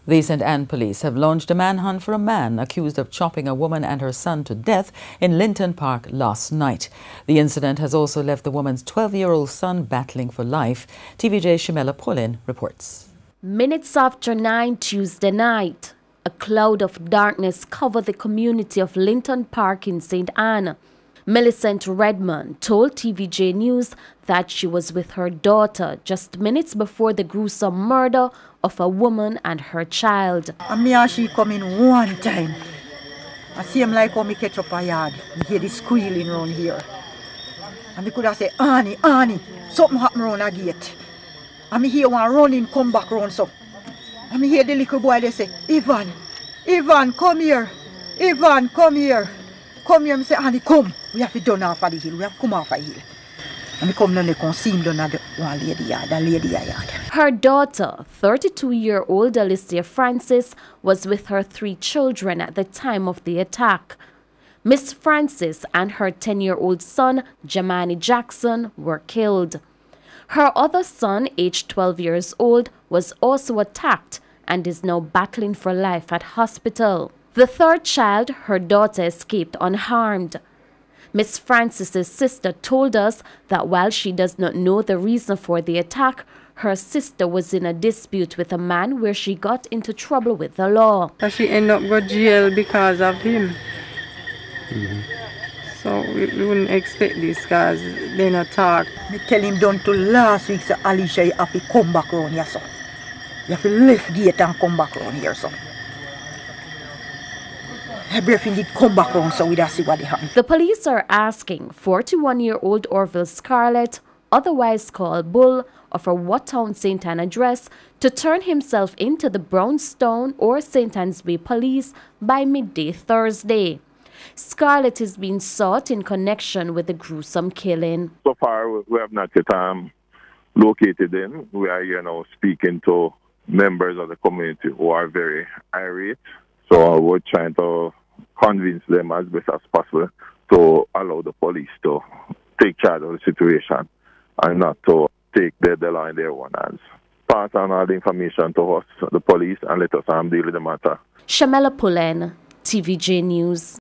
The St. Anne police have launched a manhunt for a man accused of chopping a woman and her son to death in Linton Park last night. The incident has also left the woman's 12-year-old son battling for life. TVJ Shamela Pullin reports. Minutes after 9 Tuesday night, a cloud of darkness covered the community of Linton Park in St. Anne. Millicent Redmond told TVJ News that she was with her daughter just minutes before the gruesome murder of a woman and her child. And me and she come in one time. I see him like how me catch up a yard. Me hear the squealing around here. And me could have said, Annie, Annie, something happen around a gate. And me hear one running come back round so. And me hear the little boy they say, Ivan, Ivan, come here. Ivan, come here. Come here, I say, Annie, come. We have to done off of the hill. We have to come off of the hill. And I come down and see him down at one lady yard, a lady yard. Her daughter, 32-year-old Alicia Francis, was with her 3 children at the time of the attack. Miss Francis and her 10-year-old son, Jamani Jackson, were killed. Her other son, aged 12 years old, was also attacked and is now battling for life at hospital. The third child, her daughter, escaped unharmed. Miss Francis's sister told us that while she does not know the reason for the attack, her sister was in a dispute with a man where she got into trouble with the law. She ended up going to jail because of him. So we wouldn't expect this because they not talk. Me tell him down to last week, so Alicia, you have to come back around here, son. You have to left gate and come back around here, son. Everything did come back around, so we don't see what happened. The police are asking 41-year-old Orville Scarlett, otherwise called Bull, of a Wattown St. Anne address, to turn himself into the Brownstone or St. Anne's Way police by midday Thursday. Scarlett is being sought in connection with the gruesome killing. So far, we have not yet located them. We are here now speaking to members of the community who are very irate. So we're trying to convince them as best as possible to allow the police to take charge of the situation and not to take the law in their own hands. Pass on all the information to us, the police, and let us deal with the matter. Shamela Pullin, TVJ News.